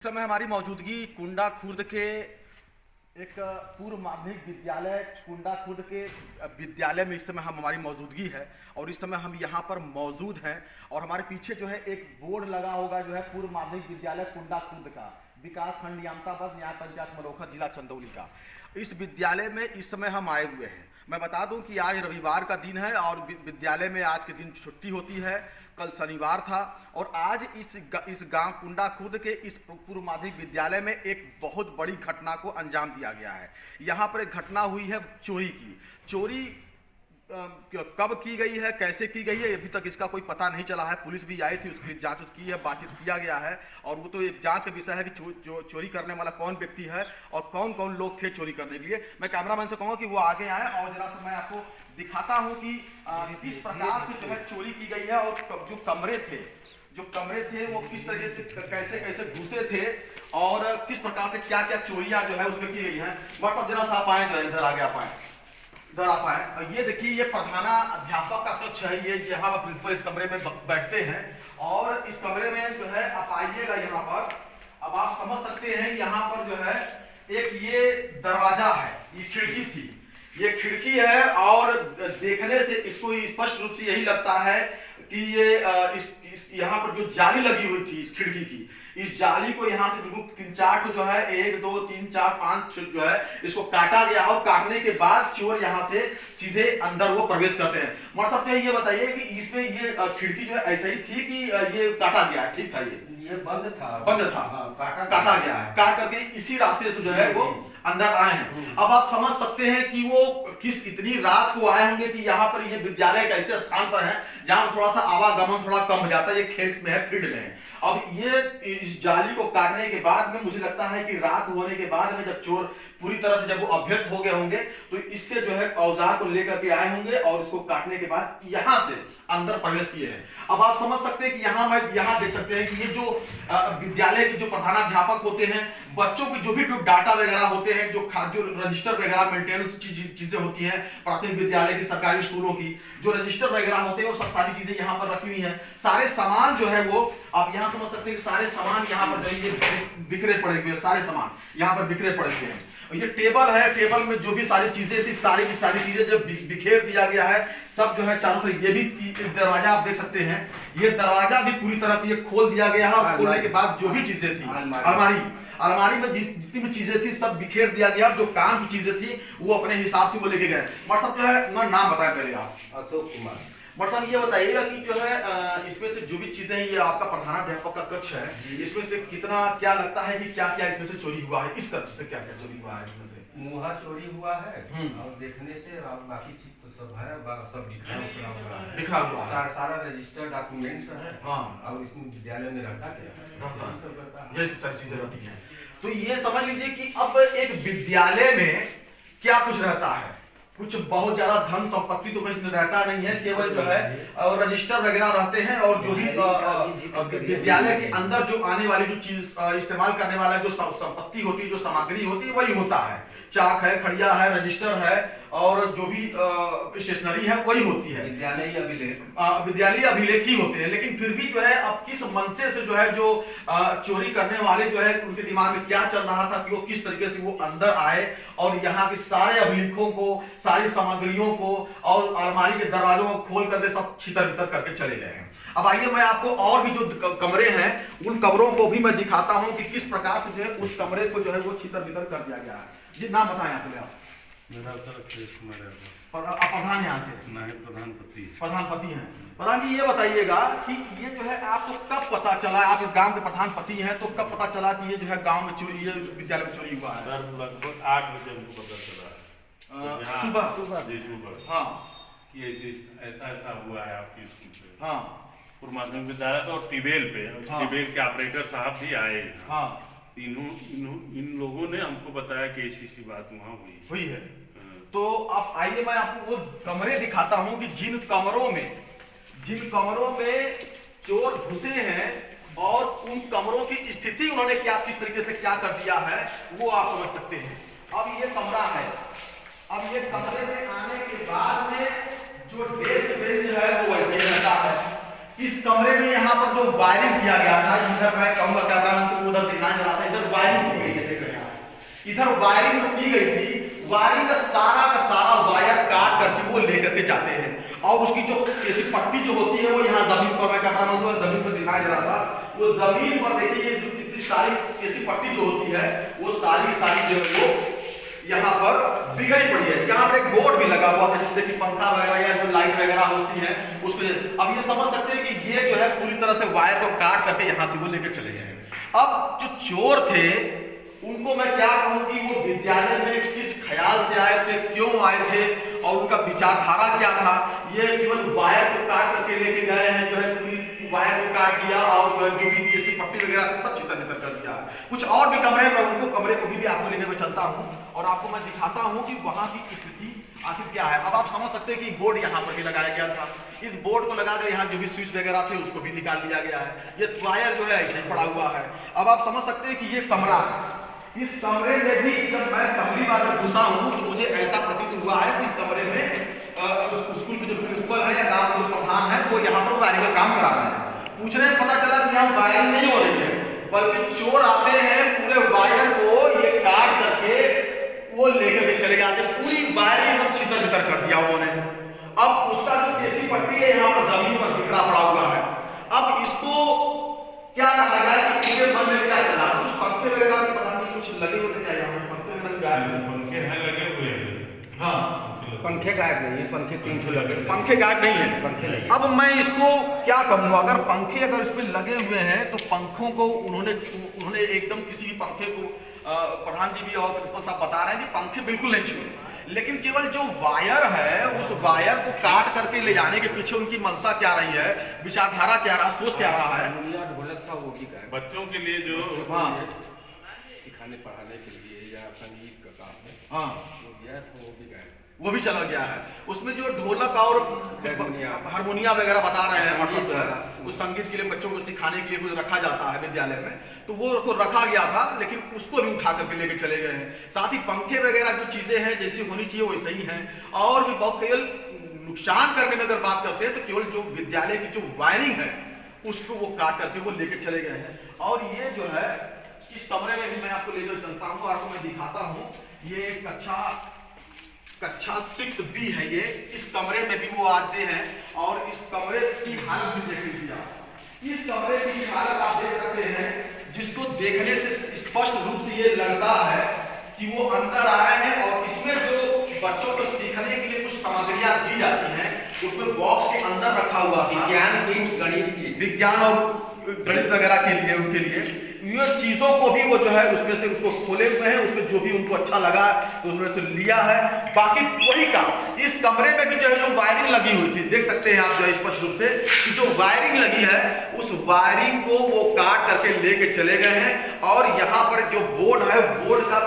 इस समय हमारी मौजूदगी कुंडा खुर्द के एक पूर्व माध्यमिक विद्यालय कुंडा खुर्द के विद्यालय में इस समय हमारी मौजूदगी है और इस समय हम यहाँ पर मौजूद हैं और हमारे पीछे जो है एक बोर्ड लगा होगा जो है पूर्व माध्यमिक विद्यालय कुंडा खुर्द का विकास खंड नियामताबाद न्याय पंचायत मलोखा जिला चंदौली का। इस विद्यालय में इस समय हम आए हुए हैं। मैं बता दूं कि आज रविवार का दिन है और विद्यालय में आज के दिन छुट्टी होती है। कल शनिवार था और आज इस गांव कुंडा खुर्द के इस पूर्व माध्यमिक विद्यालय में एक बहुत बड़ी घटना को अंजाम दिया गया है। यहाँ पर एक घटना हुई है चोरी की। चोरी कब की गई है, कैसे की गई है, अभी तक इसका कोई पता नहीं चला है। पुलिस भी आई थी, उसके लिए जांच की है, बातचीत किया गया है और वो तो एक जांच का विषय है कि चोरी करने वाला कौन व्यक्ति है और कौन कौन लोग थे चोरी करने के लिए। मैं कैमरामैन से कहूँगा कि वो आगे आए और जरा सा मैं आपको दिखाता हूँ कि किस प्रकार से जो है चोरी की गई है और जो कमरे थे वो किस तरीके से कैसे कैसे घुसे थे और किस प्रकार से क्या क्या चोरियां जो है उसमें की गई है। मतलब जरा सा आप आए, जो है इधर आगे आप आए, इधर आप आए। ये देखिए, ये प्रधानाध्यापक का कक्ष है। ये यहाँ पर प्रिंसिपल इस कमरे में बैठते हैं और इस कमरे में जो है आप आइएगा यहाँ पर। अब आप समझ सकते हैं यहाँ पर जो है एक ये दरवाजा है, ये खिड़की थी, ये खिड़की है और देखने से इसको स्पष्ट रूप से यही लगता है कि ये यहाँ पर जो जाली लगी हुई थी इस खिड़की की, इस जाली को यहाँ से बिल्कुल 3-4 जो है 1 2 3 4 5 जो है इसको काटा गया और काटने के बाद चोर यहाँ से सीधे अंदर वो प्रवेश करते हैं। मतलब तो ये बताइए कि इसमें ये खिड़की जो है ऐसे ही थी कि ये काटा गया, ठीक था? ये बंद था। हाँ, काटा गया है। काट करके इसी रास्ते से जो है वो अंदर आए हैं। अब आप समझ सकते हैं कि वो किस इतनी रात को आए होंगे कि यहाँ पर ये विद्यालय एक ऐसे स्थान पर है जहाँ थोड़ा सा आवागमन थोड़ा कम हो जाता है। ये खेत में है, फील्ड में है। अब ये इस जाली को काटने के बाद में मुझे लगता है कि रात होने के बाद में जब चोर पूरी तरह से जब वो अभ्यस्त हो गए होंगे तो इससे जो है औजार को लेकर के आए होंगे और इसको काटने के बाद यहाँ से अंदर प्रवेश किए हैं। अब आप समझ सकते हैं कि यहाँ देख सकते हैं कि ये जो विद्यालय के जो प्रधानाध्यापक होते हैं, बच्चों की जो भी डाटा वगैरह होते हैं, जो रजिस्टर वगैरह मेंटेनेंस चीजें होती हैं, प्राथमिक विद्यालय की सरकारी स्कूलों की जो रजिस्टर वगैरह होते हैं वो सब सारी चीजें यहाँ पर रखी हुई हैं। सारे सामान जो है वो आप यहाँ समझ सकते हैं कि सारे सामान यहाँ पर जो ये बिखरे पड़े हुए, सारे सामान यहाँ पर बिखरे पड़े हुए हैं। ये टेबल है, टेबल में जो भी सारी चीजें थी सारी की सारी चीजें जब बिखेर दिया गया है सब जो है चारों तरफ। ये भी दरवाजा आप देख सकते हैं, ये दरवाजा भी पूरी तरह से ये खोल दिया गया है। खोलने के बाद जो भी चीजें थी अलमारी में जितनी भी चीजें थी सब बिखेर दिया गया। जो काम की चीजें थी वो अपने हिसाब से वो लेके गए। मतलब जो है नाम बताएं पहले आप। अशोक कुमार। मतलब ये बताइएगा कि जो है इसमें से जो भी चीजें हैं, ये आपका प्रधानाध्यापक का कक्ष है, इसमें से कितना क्या लगता है कि क्या क्या इसमें से चोरी हुआ है? इस कक्ष से क्या क्या चोरी हुआ है? इसमें से मुहर चोरी हुआ है और देखने से और बाकी चीज तो सब है, सब बिखरा हुआ है। सारा रजिस्टर डॉक्यूमेंट्स है। हाँ। और इसमें विद्यालय में रहता क्या? ये सब सारी चीजें रहती हैं। तो ये समझ लीजिए कि अब एक विद्यालय में क्या कुछ रहता है, कुछ बहुत ज्यादा धन संपत्ति तो कुछ रहता नहीं है, केवल जो है रजिस्टर वगैरह रहते हैं और जो भी विद्यालय के अंदर जो आने वाली जो चीज इस्तेमाल करने वाला जो संपत्ति होती है, जो सामग्री होती है वही होता है। चाक है, खड़िया है, रजिस्टर है और जो भी स्टेशनरी है वही होती है। विद्यालय अभिलेख ही होते हैं। लेकिन फिर भी जो है अब किस मनसे से जो है जो चोरी करने वाले जो है उनके दिमाग में क्या चल रहा था कि वो किस तरीके से वो अंदर आए और यहाँ के सारे अभिलेखों को, सारी सामग्रियों को और अलमारी के दरवाजों को खोल करके सब छितर-बितर करके चले गए हैं। अब आइए मैं आपको और भी जो कमरे हैं उन कमरों को भी मैं दिखाता हूं कि किस प्रकार से जो है उस कमरे को जो है वो छितर-बितर कर दिया गया है। जी नाम बताएं आप। मेरा कुमार है। प्रधान यहाँ के प्रधानपति हैं। प्रधान जी ये बताइएगा कि ये जो है आपको कब पता चला, आप इस गांव के प्रधानपति हैं, तो कब पता चला कि ये जो है गांव में चोरी, ये विद्यालय में चोरी हुआ है? लगभग 8 बजे हमको पता चला। सुबह। हाँ, कि ऐसा हुआ है आपकी स्कूल पे। हाँ, पूर्व माध्यमिक विद्यालय पे और टिबेल पे। हाँ। टिबेल के ऑपरेटर साहब भी आए। हाँ। इन लोगों ने हमको बताया कि ऐसी बात वहाँ हुई है। तो अब आइए मैं आपको वो कमरे दिखाता हूं कि जिन कमरों में चोर घुसे हैं और उन कमरों की स्थिति उन्होंने क्या किस तरीके से क्या कर दिया है वो आप समझ सकते हैं। अब ये कमरा है। अब ये कमरे में आने के बाद में जो डेस्क बेंच है वो वैसे ही रहता है। इस कमरे में यहाँ पर जो वायरिंग किया गया था, इधर मैं कहूँगा कैमरा मैन से उधर दिखाने जा रहा था, इधर वायरिंग की गई है, देख रहे हैं आप। इधर वायरिंग जो की गई थी, वायरिंग का सारा वायर काट करके वो लेकर के जाते हैं, और उसकी जो ऐसी पट्टी जो होती है वो यहाँ जमीन पर, मैं कैमरा मैन को जमीन पर दिखाया जा रहा था, वो जमीन पर देखिए जो इतनी सारी ऐसी पट्टी जो होती है वो सारी जो है वो यहाँ पर बिखरी पड़ी है। यहाँ पर एक बोर्ड भी लगा हुआ था जिससे कि पंखा वगैरह या जो लाइट वगैरह होती है उसको, अब ये समझ सकते हैं कि ये जो है पूरी तरह से वायर को काट करके यहाँ से वो लेकर चले गए हैं। अब जो चोर थे उनको मैं क्या कहूँ कि वो विद्यालय में किस ख्याल से आए थे, क्यों आए थे और उनका विचारधारा क्या था। ये केवल वायर को काट करके लेके गए हैं, जो है पूरी वायर को काट दिया और जो है जो भी जैसे पट्टी वगैरह थी सब छितर-बितर कर दिया। कुछ और भी कमरे में उनको कमरे को भी आपको लेके मैं चलता हूँ और आपको मैं दिखाता हूँ कि वहाँ की स्थिति आखिर क्या है। अब आप समझ सकते हैं कि बोर्ड यहाँ पर भी लगाया गया था, इस बोर्ड को लगाकर यहाँ जो भी स्विच वगैरह थे उसको भी निकाल दिया गया है। ये वायर जो है ऐसे ही पड़ा हुआ है। अब आप समझ सकते हैं कि ये कमरा है, इस कमरे में भी जब मैं पहली बार जब घुसा हूँ तो मुझे ऐसा प्रतीत हुआ है कि इस कमरे में स्कूल के जो प्रिंसिपल है या गांव के जो प्रधान है वो यहाँ पर वायरिंग का काम करा रहे हैं। पूछने में पता चला कि यहाँ वायरिंग नहीं हो रही है, बल्कि चोर आते हैं पूरे वायर को ये काट करके वो लेकर के चले जाते, पूरी वायरिंग एकदम छितर-बितर कर दिया उन्होंने। अब उसका जो केसी पट्टी है यहाँ पर जमीन पर बिखरा पड़ा हुआ है। अब इसको क्या कहा जाए कि मुझे मन में क्या चला, कुछ पंखे वगैरह भी पता नहीं कुछ लगे होते क्या यहाँ पंखे वगैरह पंखे हैं लगे हुए हैं। हाँ, पंखे गायब नहीं है, पंखे 3 ठो लगे, पंखे गायब नहीं है, पंखे नहीं। अब मैं इसको क्या कहूँगा, अगर पंखे अगर इसमें लगे हुए हैं तो पंखों को उन्होंने एकदम किसी भी पंखे को प्रधान जी भी और प्रिंसिपल साहब बता रहे हैं कि पंखे बिल्कुल नहीं छुए, लेकिन केवल जो वायर है उस वायर को काट करके ले जाने के पीछे उनकी मंशा क्या रही है, विचारधारा क्या रहा, सोच क्या रहा है। ढोलक था वो भी गायब, बच्चों के लिए जो सिखाने पढ़ाने के लिए या संगीत का काम है, हाँ वो गया था वो भी गायब, वो भी चला गया है। उसमें जो ढोलक और हारमोनिया वगैरह बता रहे हैं, मतलब जो है उस संगीत के लिए बच्चों को सिखाने के लिए कुछ रखा जाता है विद्यालय में, तो वो उसको रखा गया था, लेकिन उसको भी उठा करके लेके चले गए हैं। साथ ही पंखे वगैरह जो चीजें हैं जैसी होनी चाहिए वैसे ही हैं, और भी बहुत केवल नुकसान करने में अगर बात करते हैं तो केवल जो विद्यालय की जो वायरिंग है उसको वो काट करके वो लेके चले गए हैं। और ये जो है इस कमरे में भी मैं आपको लेकर चलता हूँ, आपको मैं दिखाता हूँ। ये कक्षा 6B है ये, इस कमरे में भी वो आते हैं और इस कमरे की हालत भी देख लीजिए आप। इस कमरे की हालत आप देख सकते हैं, जिसको देखने से स्पष्ट रूप से ये लगता है कि वो अंदर आए हैं, और इसमें जो बच्चों को सीखने के लिए कुछ सामग्रियां दी जाती हैं उसमें बॉक्स के अंदर रखा हुआ था, विज्ञान की गणित की विज्ञान और गणित वगैरह के लिए उनके लिए ये चीजों को भी वो जो है उसमें से उसको खोले हुए हैं, उसमें जो भी उनको अच्छा लगा तो उसमें से लिया है। बाकी वही काम इस कमरे में भी जो है जो वायरिंग लगी हुई थी, देख सकते हैं आप जो है स्पष्ट रूप से कि जो वायरिंग लगी है उस वायरिंग को वो काट करके लेके चले गए हैं, और यहाँ पर जो बोर्ड है बोर्ड का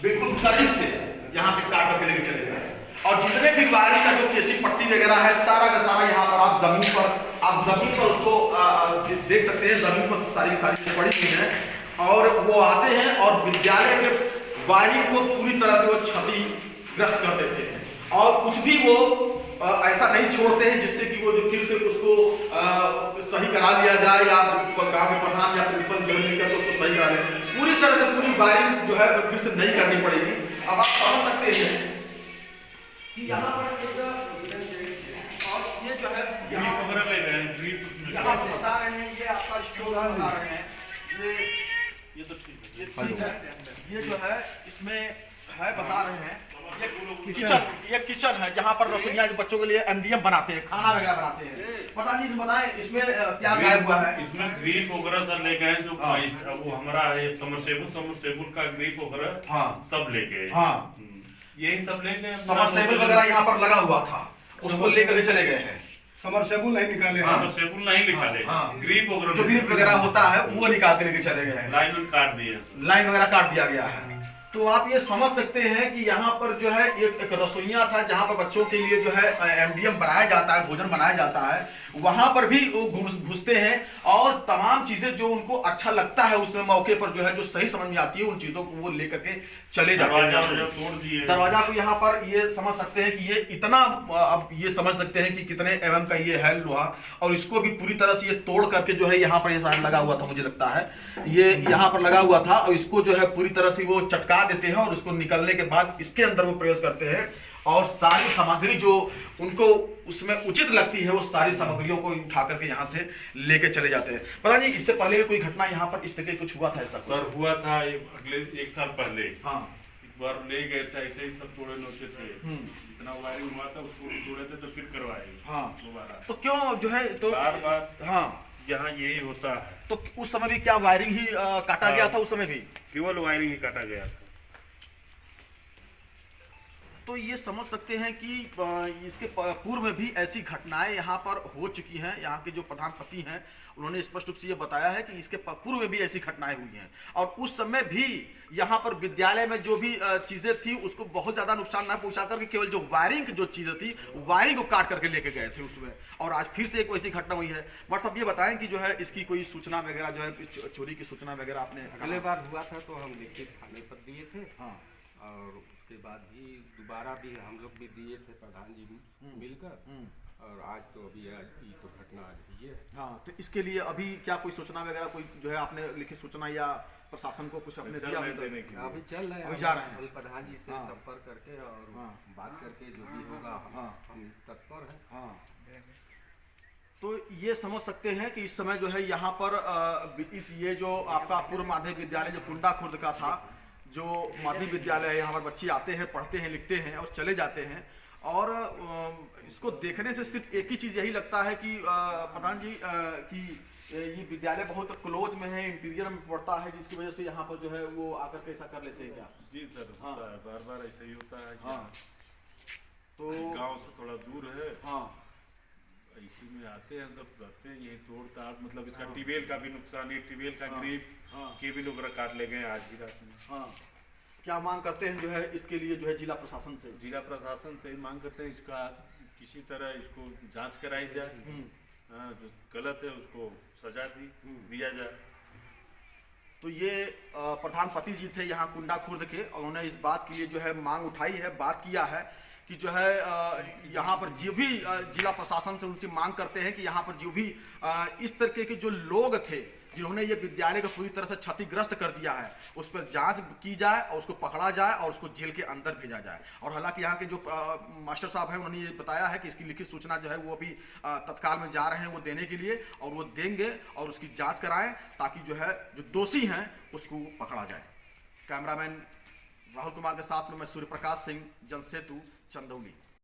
बिल्कुल करीब से यहाँ से काट करके लेके चले गए हैं, और जितने भी वायरिंग का जो केसी पट्टी वगैरह है सारा का सारा यहाँ पर आप जमीन पर उसको देख सकते हैं, जमीन पर सारी पड़ी हुई है। और वो आते हैं और विद्यालय के वायरिंग को पूरी तरह से वो क्षतिग्रस्त कर देते हैं, और कुछ भी वो ऐसा नहीं छोड़ते हैं जिससे कि वो जो फिर से उसको सही करा लिया जाए, या गांव के प्रधान या प्रिंसिपल जो मिलकर तो उसको सही करा ले। पूरी तरह से पूरी वायरिंग जो है फिर से नहीं करनी पड़ेगी। अब आप समझ सकते हैं कि यहाँ पर और ये जो है यहाँ बता रहे हैं, ये आपका स्टोर बता रहे हैं, ये तो ठीक है, ये जो है इसमें है बता रहे हैं, ये किचन है जहाँ पर रसोइया के बच्चों के लिए MDM बनाते हैं, खाना वगैरह बनाते हैं। पता नहीं बताएं इसमें क्या गायब हुआ है। इसमें ग्रिप वगैरह सब लेके हैं, जो वो हमारा समरसेबुल का ग्रिप वगैरह हाँ सब लेके, हाँ यही सब लेके समरसेबुल वगैरह यहाँ पर लगा हुआ था, उसको लेकर चले गए हैं। समरसेबुल नहीं निकाले, समरसेबुल नहीं निकाले, ग्रिप वगैरह जो ग्रिप वगैरह होता है वो निकाल के लेके चले गए हैं, लाइन काट दिए, लाइन वगैरह काट दिया गया है। तो आप ये समझ सकते हैं कि यहाँ पर जो है एक रसोइया था जहाँ पर बच्चों के लिए जो है एमडीएम बनाया जाता है, भोजन बनाया जाता है, वहां पर भी वो घुसते हैं और तमाम चीजें जो उनको अच्छा लगता है उस मौके पर जो है जो सही समझ में आती है उन चीजों को वो लेकर के चले जाते हैं। दरवाजा को यहाँ पर ये समझ सकते हैं कि ये इतना, अब ये समझ सकते हैं कि कितने एमएम का ये है लोहा, और इसको भी पूरी तरह से ये तोड़ करके जो है यहाँ पर ये शायद लगा हुआ था, मुझे लगता है ये यहाँ पर लगा हुआ था, और इसको जो है पूरी तरह से वो चटका देते हैं और उसको निकलने के बाद इसके अंदर वो प्रवेश करते हैं और सारी सामग्री जो उनको उसमें उचित लगती है वो सारी सामग्रियों को उठा करके यहाँ से लेके चले जाते हैं। पता नहीं इससे पहले भी कोई घटना यहाँ पर इस तरह कुछ हुआ था ऐसा? सर हुआ था अगले 1 साल पहले। हाँ, एक बार ले गए थे, ऐसे ही सब तोड़े नोचे थे, इतना वायरिंग हुआ था, उसको भी तोड़े थे तो फिर करवाए। हाँ, दोबारा तो क्यों जो है तो बार हाँ, यहाँ यही होता है। तो उस समय भी क्या वायरिंग ही काटा गया था? उस समय भी केवल वायरिंग ही काटा गया था। तो ये समझ सकते हैं कि इसके पूर्व में भी ऐसी घटनाएं यहाँ पर हो चुकी हैं। यहाँ के जो प्रधानपति हैं उन्होंने स्पष्ट रूप से ये बताया है कि इसके पूर्व में भी ऐसी घटनाएं हुई हैं और उस समय भी यहाँ पर विद्यालय में जो भी चीज़ें थी उसको बहुत ज़्यादा नुकसान ना पहुँचा करके केवल जो वायरिंग जो चीज़ें थी वायरिंग को काट करके लेके गए थे उसमें, और आज फिर से एक वैसी घटना हुई है। बट सब ये बताएं कि जो है इसकी कोई सूचना वगैरह जो है चोरी की सूचना वगैरह आपने अगले बार हुआ था तो हम लिखित थाने पर दिए थे। हाँ, और उसके बाद भी दोबारा भी हम लोग भी दिए थे प्रधान जी मिलकर, और आज तो अभी ये तो घटना आज हुई है। हाँ, तो इसके लिए अभी क्या कोई सूचना वगैरह कोई जो है आपने लिखित सूचना या प्रशासन को कुछ अपने दिया? अभी चल रहे हैं, अभी जा रहे हैं प्रधान जी से हाँ। संपर्क करके और हाँ। बात करके जो भी होगा हाँ। हम तत्पर हैं। हाँ, तो ये समझ सकते हैं कि इस समय जो है यहाँ पर ये जो आपका पूर्व माध्यमिक विद्यालय जो कुंडा खुर्द का था, जो माध्यमिक विद्यालय है, यहाँ पर बच्चे आते हैं, पढ़ते हैं, लिखते हैं और चले जाते हैं, और इसको देखने से सिर्फ एक ही चीज़ यही लगता है कि प्रधान जी कि ये विद्यालय बहुत क्लोज में है, इंटीरियर में पड़ता है, जिसकी वजह से यहाँ पर जो है वो आकर के ऐसा कर लेते हैं क्या? जी सर, होता है, बार बार ऐसा ही होता है। हाँ, तो गांव से थोड़ा दूर है, हाँ, इसी में आते हैं, सब रहते हैं यही तोड़ ताड़, मतलब इसका टिबेल का भी नुकसान, ये टिबेल का ग्रिप के भी लोग काट ले गए आज ही रात में। हाँ, क्या मांग करते हैं जो है इसके लिए जो है जिला प्रशासन से? जिला प्रशासन से ही मांग करते हैं इसका किसी तरह इसको जांच कराई जाए, जो गलत है उसको सजा दिया जाए। तो ये प्रधानपति जी थे यहाँ कुंडा खुर्द के, उन्होंने इस बात के लिए जो है मांग उठाई है, बात किया है कि जो है यहाँ पर जो भी जिला प्रशासन से उनसे मांग करते हैं कि यहाँ पर जो भी इस तरीके के जो लोग थे जिन्होंने ये विद्यालय को पूरी तरह से क्षतिग्रस्त कर दिया है उस पर जांच की जाए और उसको पकड़ा जाए और उसको जेल के अंदर भेजा जाए। और हालांकि यहाँ के जो मास्टर साहब हैं उन्होंने ये बताया है कि इसकी लिखित सूचना जो है वो अभी तत्काल में जा रहे हैं वो देने के लिए, और वो देंगे और उसकी जाँच कराएँ ताकि जो है जो दोषी हैं उसको पकड़ा जाए। कैमरामैन राहुल कुमार के साथ में मैं सूर्य प्रकाश सिंह, जनसेतु, चंदौली।